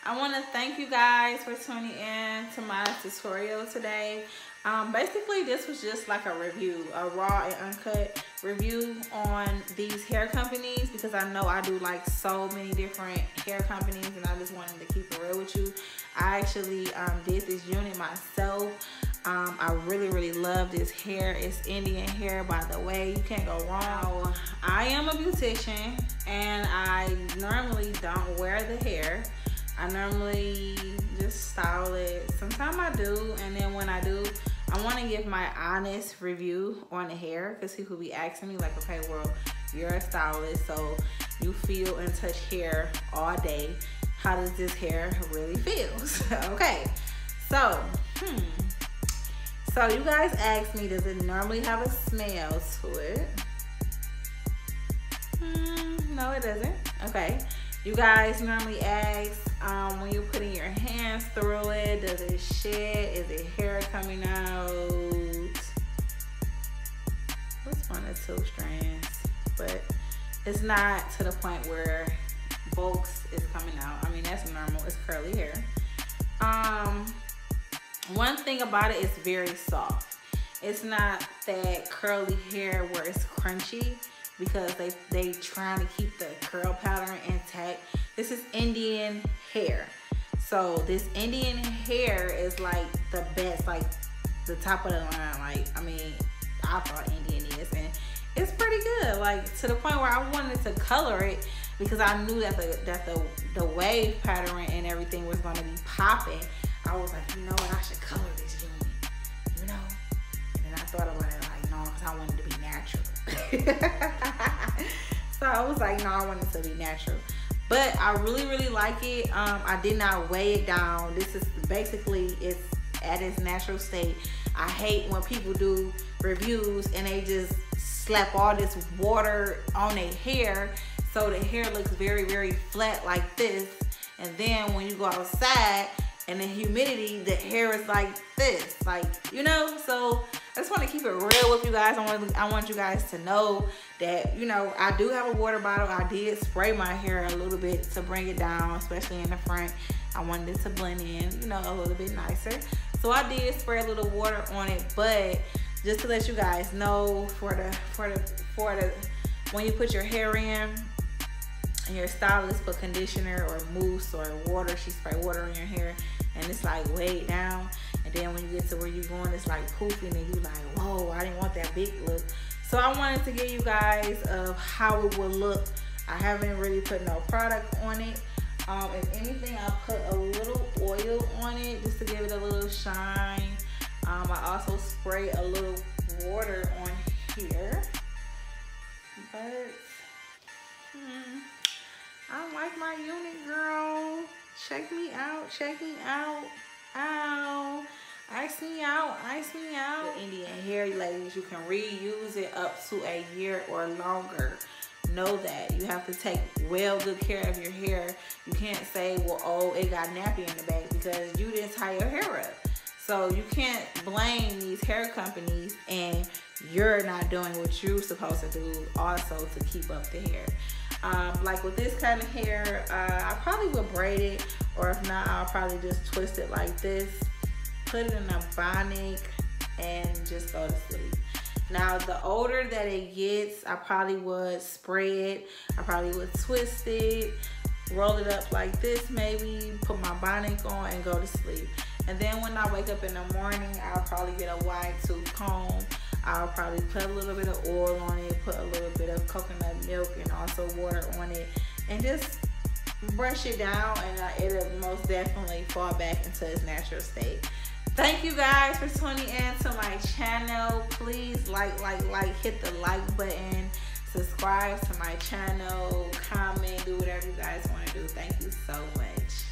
I want to thank you guys for tuning in to my tutorial today. Basically, this was just like a review, a raw and uncut review on these hair companies, because I know I do like so many different hair companies, and I just wanted to keep it real with you. I actually did this unit myself. I really love this hair. It's Indian hair, by the way. You can't go wrong. I am a beautician, and I normally don't wear the hair. I normally just style it. Sometimes I do, and then when I do, I want to give my honest review on the hair, because people be asking me like, okay, well, you're a stylist, so you feel and touch hair all day. How does this hair really feel? Okay, so so you guys asked me, does it normally have a smell to it? No, it doesn't. Okay. You guys normally ask, when you're putting your hands through it, does it shed? Is it hair coming out? It's one or two strands, but it's not to the point where bulks is coming out. I mean, that's normal. It's curly hair. One thing about it, it's very soft. It's not that curly hair where it's crunchy, because they trying to keep the curl pattern intact. This is Indian hair. So this Indian hair is like the best, like the top of the line. Like, I mean, I thought Indian is, and it's pretty good. Like, to the point where I wanted to color it, because I knew that the wave pattern and everything was going to be popping. I was like, you know what, I should color this unit, you know? And then I thought about it like, no, because I wanted to be natural. So I was like, no, I want it to be natural. But I really like it. I did not weigh it down. This is basically, it's at its natural state. I hate when people do reviews and they just slap all this water on their hair, so the hair looks very flat like this. And then when you go outside and the humidity, the hair is like this, like, you know. So I just want to keep it real with you guys. I want you guys to know that, you know, I do have a water bottle. I did spray my hair a little bit to bring it down, especially in the front. I wanted it to blend in, you know, a little bit nicer. So I did spray a little water on it, but just to let you guys know, for the when you put your hair in, and your stylist put conditioner or mousse or water, she spray water on your hair, and it's like weighed down, and then when you get to where you're going, it's like poofing, and you like, whoa, I didn't want that big look. So I wanted to give you guys of how it will look. I haven't really put no product on it. If anything, I put a little oil on it just to give it a little shine. I also spray a little water on here, but I like my unit, girl. Check me out, check me out. Ow. Ice me out, ice me out. The Indian hair, ladies, you can reuse it up to a year or longer. Know that. You have to take good care of your hair. You can't say, well, oh, it got nappy in the back, because you didn't tie your hair up. So you can't blame these hair companies and you're not doing what you're supposed to do also to keep up the hair. Like with this kind of hair, I probably would braid it, or if not, I'll probably just twist it like this, put it in a bonnet, and just go to sleep. Now, the older that it gets, I probably would spray it, I probably would twist it, roll it up like this maybe, put my bonnet on, and go to sleep. And then when I wake up in the morning, I'll probably get a wide tooth comb. I'll probably put a little bit of oil on it, put a little bit of coconut milk and also water on it, and just brush it down, and it'll most definitely fall back into its natural state. Thank you guys for tuning in to my channel. Please like, hit the like button, subscribe to my channel, comment, do whatever you guys want to do. Thank you so much.